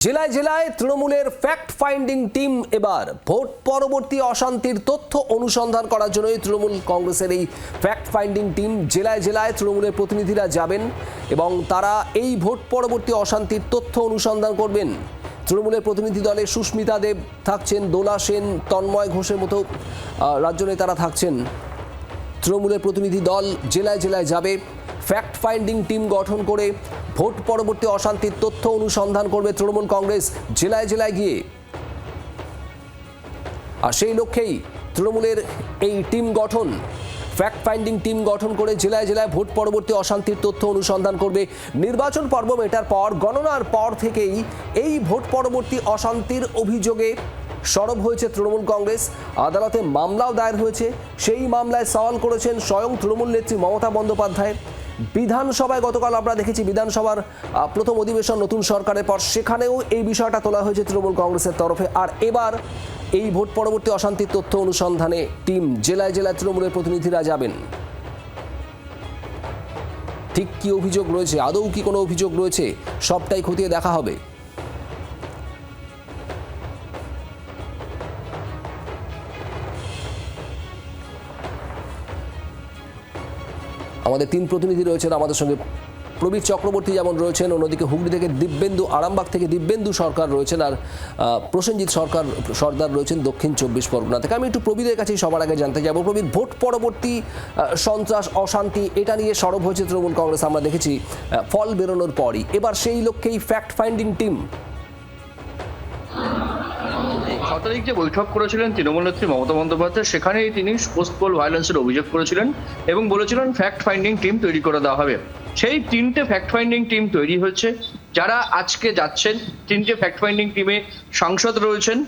জেলায় জেলায় তৃণমূলের ফ্যাক্ট ফাইন্ডিং টিম এবার ভোট পরবর্তী অশান্তির তথ্য অনুসন্ধান করার জন্যই তৃণমূল কংগ্রেসের এই ফ্যাক্ট ফাইন্ডিং টিম জেলায় জেলায় তৃণমূলের প্রতিনিধিরা যাবেন এবং তারা এই ভোট পরবর্তী অশান্তির তথ্য অনুসন্ধান করবেন। তৃণমূলের প্রতিনিধি দলে সুস্মিতা দেব থাকছেন, দোলা সেন, তন্ময় ঘোষের মতো রাজ্য নেতারা থাকছেন। তৃণমূলের প্রতিনিধি দল জেলায় জেলায় যাবে, ফ্যাক্ট ফাইন্ডিং টিম গঠন করে ভোট পরবর্তী অশান্তির তথ্য অনুসন্ধান করবে তৃণমূল কংগ্রেস জেলায় জেলায় গিয়ে। আর সেই লক্ষ্যেই তৃণমূলের এই টিম গঠন, ফ্যাক্ট ফাইন্ডিং টিম গঠন করে জেলায় জেলায় ভোট পরবর্তী অশান্তির তথ্য অনুসন্ধান করবে। নির্বাচন পর্ব মেটার পর, গণনার পর থেকেই এই ভোট পরবর্তী অশান্তির অভিযোগে সরব হয়েছে তৃণমূল কংগ্রেস। আদালতে মামলাও দায়ের হয়েছে। সেই মামলায় সওয়াল করেছেন স্বয়ং তৃণমূল নেত্রী মমতা বন্দ্যোপাধ্যায়। বিধানসভায় গতকাল আমরা দেখেছি, বিধানসভার প্রথম অধিবেশন নতুন সরকারের পর, সেখানেও এই বিষয়টা তোলা হয়েছে তৃণমূল কংগ্রেসের তরফে। আর এবার এই ভোট পরবর্তী অশান্তির তথ্য অনুসন্ধানে টিম জেলায় জেলায় তৃণমূলের প্রতিনিধিরা যাবেন। ঠিক কি অভিযোগ রয়েছে, আদৌ কি কোনো অভিযোগ রয়েছে, সবটাই খতিয়ে দেখা হবে। আমাদের তিন প্রতিনিধি রয়েছেন আমাদের সঙ্গে। প্রবীর চক্রবর্তী যেমন রয়েছেন, অন্যদিকে হুগলি থেকে দিব্যেন্দু, আরামবাগ থেকে দিব্যেন্দু সরকার রয়েছেন, আর প্রসেনজিৎ সর্দার রয়েছেন দক্ষিণ 24 পরগনা থেকে। আমি একটু প্রবীরের কাছেই সবার আগে জানতে যাব। প্রবীর, ভোট পরবর্তী সন্ত্রাস অশান্তি এটা নিয়ে সরব হয়েছে তৃণমূল কংগ্রেস, আমরা দেখেছি ফল বেরোনোর পরই। এবার সেই লক্ষ্যেই ফ্যাক্ট ফাইন্ডিং টিম। 6 তারিখ যে বৈঠক করেছিলেন তৃণমূল নেত্রী মমতা বন্দ্যোপাধ্যায়, সেখানেই তিনি পোস্ট পোল ভায়োলেন্সের অভিযোগ করেছিলেন এবং বলেছিলেন ফ্যাক্ট ফাইন্ডিং টিম তৈরি করে দেওয়া হবে। সেই 3টে ফ্যাক্ট ফাইন্ডিং টিম তৈরি হচ্ছে, যারা আজকে যাচ্ছেন। 3টে ফ্যাক্ট ফাইন্ডিং টিমে সাংসদ রয়েছেন,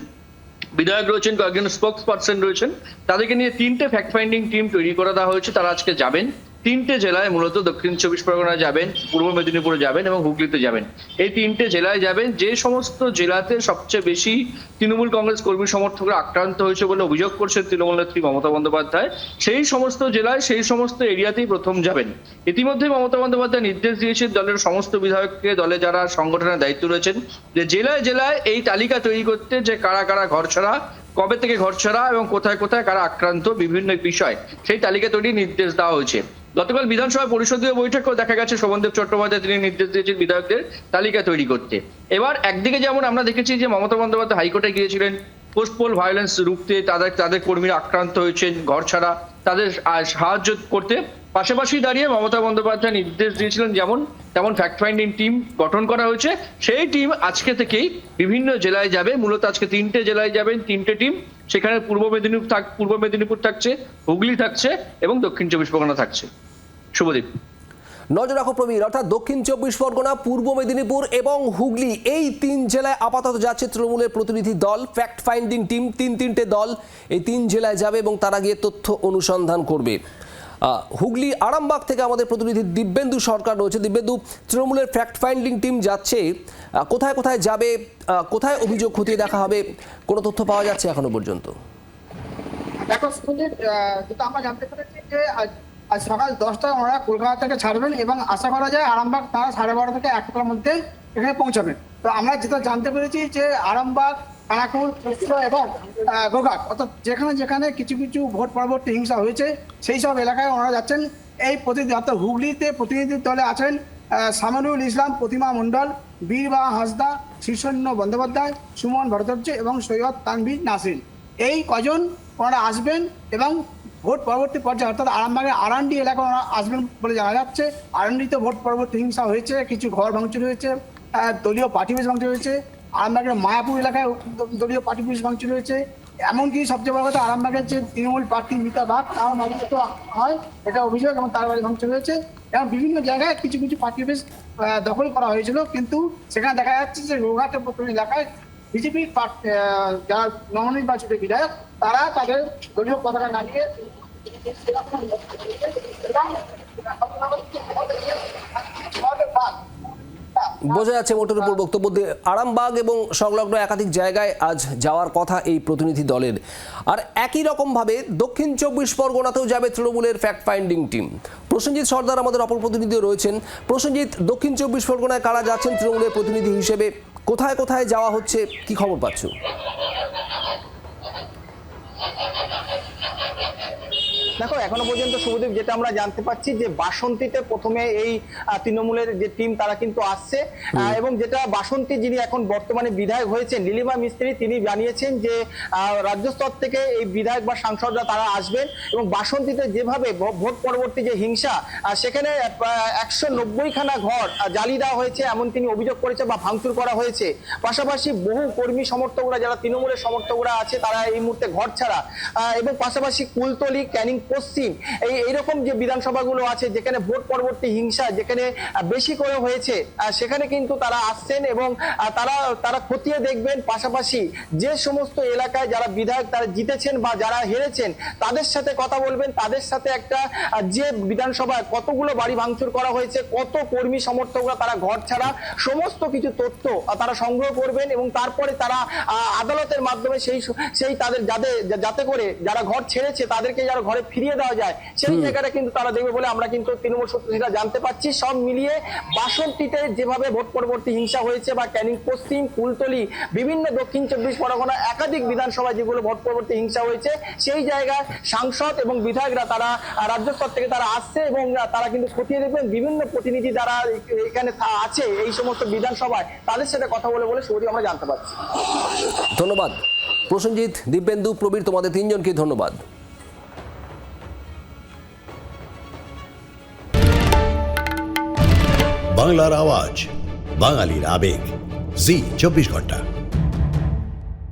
বিধায়ক রয়েছেন, কয়েকজন স্পোক্স পার্সন রয়েছেন। তাদেরকে নিয়ে 3টে ফ্যাক্ট ফাইন্ডিং টিম তৈরি করে দেওয়া হয়েছে। তারা আজকে যাবেন 3টে জেলায়, মূলত দক্ষিণ 24 পরগনায় যাবেন, পূর্ব মেদিনীপুরে যাবেন এবং হুগলিতে যাবেন। এই 3টে জেলায় যাবেন। যে সমস্ত জেলাতে সবচেয়ে বেশি তৃণমূল কংগ্রেস কর্মী সমর্থকরা আক্রান্ত হয়েছে বলে অভিযোগ করছেন তৃণমূল নেত্রী মমতা বন্দ্যোপাধ্যায়, সেই সমস্ত জেলায়, সেই সমস্ত এরিয়াতেই প্রথম যাবেন। ইতিমধ্যে মমতা বন্দ্যোপাধ্যায় নির্দেশ দিয়েছেন দলের সমস্ত বিধায়ককে, দলে যারা সংগঠনের দায়িত্ব রয়েছেন, যে জেলায় জেলায় এই তালিকা তৈরি করতে, যে কারা কারা ঘর ছাড়া, কবে থেকে ঘর ছাড়া এবং কোথায় কোথায় কারা আক্রান্ত, বিভিন্ন বিষয় সেই তালিকা তৈরির নির্দেশ দেওয়া হয়েছে। গতকাল বিধানসভা পরিষদীয় বৈঠকেও দেখা গেছে শোভনদেব চট্টোপাধ্যায় তিনি নির্দেশ দিয়েছেন বিধায়কদের তালিকা তৈরি করতে। এবার একদিকে যেমন আমরা দেখেছি যে মমতা বন্দ্যোপাধ্যায় হাইকোর্টে গিয়েছিলেন পোস্ট পোল ভায়োলেন্স রুখতে, তাদের কর্মীরা আক্রান্ত হয়েছেন ঘর ছাড়া, তাদের সাহায্য করতে। পাশাপাশি দাঁড়িয়ে মমতা বন্দ্যোপাধ্যায় নির্দেশ দিয়েছিলেন তেমন ফ্যাক্ট ফাইন্ডিং টিম গঠন করা হয়েছে। সেই টিম আজকে থেকেই বিভিন্ন জেলায় যাবে। মূলত আজকে 3টে জেলায় যাবেন 3টে টিম। সেখানে পূর্ব মেদিনীপুর থাকছে, হুগলি থাকছে এবং দক্ষিণ 24 পরগনা থাকছে। শুভদীপ। নজর রাখো প্রবীর, অর্থাৎ দক্ষিণ 24 পরগনা, পূর্ব মেদিনীপুর এবং হুগলি, এই 3 জেলায় আপাতত যাচ্ছে তৃণমূলের প্রতিনিধি দল, ফ্যাক্ট ফাইন্ডিং টিম। 3টে দল এই 3 জেলায় যাবে এবং তারা গিয়ে তথ্য অনুসন্ধান করবে। হুগলি আরামবাগ থেকে আমাদের প্রতিনিধি দিব্যেন্দু সরকার রয়েছে। দিব্যেন্দু, তৃণমূলের ফ্যাক্ট ফাইন্ডিং টিম যাচ্ছে, কোথায় কোথায় যাবে, কোথায় অভিযোগ খতিয়ে দেখা হবে, কোনো তথ্য পাওয়া যাচ্ছে এখনো পর্যন্ত? দেখো যেটা আমরা জানতে পেরেছি যে আজ সকাল 10টায় ওনারা কলকাতা থেকে ছাড়বেন এবং আশা করা যায় আরামবাগ তারা 12:30 থেকে 1টার মধ্যে এখানে পৌঁছাবেন। তো আমরা যেটা জানতে পেরেছি যে আরামবাগ, কানাকুল, এবং গোঘাট, অর্থাৎ যেখানে যেখানে কিছু কিছু ভোট পরবর্তী হিংসা হয়েছে সেই সব এলাকায় ওনারা যাচ্ছেন। এই প্রতিনিধি, অর্থাৎ হুগলিতে প্রতিনিধি দলে আছেন সামানুল ইসলাম, প্রতিমা মণ্ডল, বীরবাহা হাঁসদা, শীর্ষন্য বন্দ্যোপাধ্যায়, সুমন ভট্টাচার্য এবং সৈয়দ তানভীর নাসির। এই কজন ওনারা আসবেন এবং ভোট পরবর্তী পর্যায়ে অর্থাৎ আরামবাগের আরান্ডি এলাকায় ওনারা আসবেন বলে জানা যাচ্ছে। আরান্ডিতে ভোট পরবর্তী হিংসা হয়েছে, কিছু ঘর ভাঙচুর হয়েছে, দলীয় পার্টি অফিস ভাঙচুর হয়েছে। আরামবাগের মায়াপুর এলাকায় দলীয় পার্টি অফিস ভাঙচুর হয়েছে। এমনকি সবচেয়ে বড় কথা, আরামবাগের যে তৃণমূল প্রার্থী মিতা বাগ, তার বাড়ি তো হয় এটা অভিযোগ, এবং তার বাড়ি ভাঙচুর হয়েছে। এবং বিভিন্ন জায়গায় কিছু কিছু পার্টি অফিস দখল করা হয়েছিল, কিন্তু সেখানে দেখা যাচ্ছে যে গোঘাটের এলাকায় বিজেপি যারা নবনির্বাচিত বিধায়ক তারা তাদের দলীয় পতাকা নামিয়ে বোঝা যাচ্ছে মোটের উপর বক্তব্য দিয়ে আরামবাগ এবং সংলগ্ন একাধিক জায়গায় আজ যাওয়ার কথা এই প্রতিনিধি দলের। আর একই রকমভাবে দক্ষিণ 24 পরগনাতেও যাবে তৃণমূলের ফ্যাক্ট ফাইন্ডিং টিম। প্রসেনজিৎ সর্দার আমাদের অপর প্রতিনিধিও রয়েছেন। প্রসেনজিৎ, দক্ষিণ 24 পরগনায় কারা যাচ্ছেন তৃণমূলের প্রতিনিধি হিসেবে, কোথায় কোথায় যাওয়া হচ্ছে, কি খবর পাচ্ছ? দেখো, এখনো পর্যন্ত শুভদীপ যেটা আমরা জানতে পাচ্ছি যে বাসন্তীতে প্রথমে এই তৃণমূলের যে টিম তারা কিন্তু আসছে, এবং যেটা বাসন্তী যিনি এখন বর্তমানে বিধায়ক হয়েছেন নীলিমা মিস্ত্রি, তিনি জানিয়েছেন যে রাজ্য স্তর থেকে এই বিধায়ক বা সাংসদরা তারা আসবেন এবং বাসন্তীতে যেভাবে ভোট পরবর্তী যে হিংসা, সেখানে 190খানা ঘর জ্বালিয়ে দেওয়া হয়েছে এমন তিনি অভিযোগ করেছে বা ভাঙচুর করা হয়েছে। পাশাপাশি বহু কর্মী সমর্থকরা যারা তৃণমূলের সমর্থকরা আছে তারা এই মুহূর্তে ঘর ছাড়া, এবং পাশাপাশি কুলতলি, ক্যানিং পশ্চিম, এইরকম যে বিধানসভাগুলো আছে যেখানে ভোট পরবর্তী হিংসা যেখানে বেশি করে হয়েছে, সেখানে কিন্তু তারা আসছেন এবং তারা খতিয়ে দেখবেন। পাশাপাশি যে সমস্ত এলাকায় যারা বিধায়ক তারা জিতেছেন বা যারা হেরেছেন তাদের সাথে কথা বলবেন, তাদের সাথে একটা যে বিধানসভায় কতগুলো বাড়ি ভাঙচুর করা হয়েছে, কত কর্মী সমর্থকরা তারা ঘর ছাড়া, সমস্ত কিছু তথ্য তারা সংগ্রহ করবেন এবং তারপরে তারা আদালতের মাধ্যমে সেই তাদের যাতে করে যারা ঘর ছেড়েছে তাদেরকে যারা ঘরে ফিরিয়ে দেওয়া যায় সেই জায়গাটা কিন্তু তারা দেখবে বলে আমরা কিন্তু তৃণমূল সূত্রে সেটা জানতে পাচ্ছি। সব মিলিয়ে বাসন্তীতে যেভাবে ভোট পরবর্তী হিংসা হয়েছে বা ক্যানিং পশ্চিম, কুলতলি, বিভিন্ন দক্ষিণ 24 পরগনা একাধিক বিধানসভায় যেগুলো ভোট পরবর্তী হিংসা হয়েছে সেই জায়গায় সাংসদ এবং বিধায়করা তারা রাজ্য স্তর থেকে তারা আসছে এবং তারা কিন্তু খতিয়ে দেখবেন। বিভিন্ন প্রতিনিধি যারা এখানে আছে এই সমস্ত বিধানসভায় তাদের সাথে কথা বলে শুরুতেই আমরা জানতে পারছি। ধন্যবাদ প্রসেনজিৎ, দিব্যেন্দু, প্রবীর, তোমাদের তিনজনকে ধন্যবাদ। বাংলার আওয়াজ, বাঙালির আবেগ, জি 24 ঘন্টা।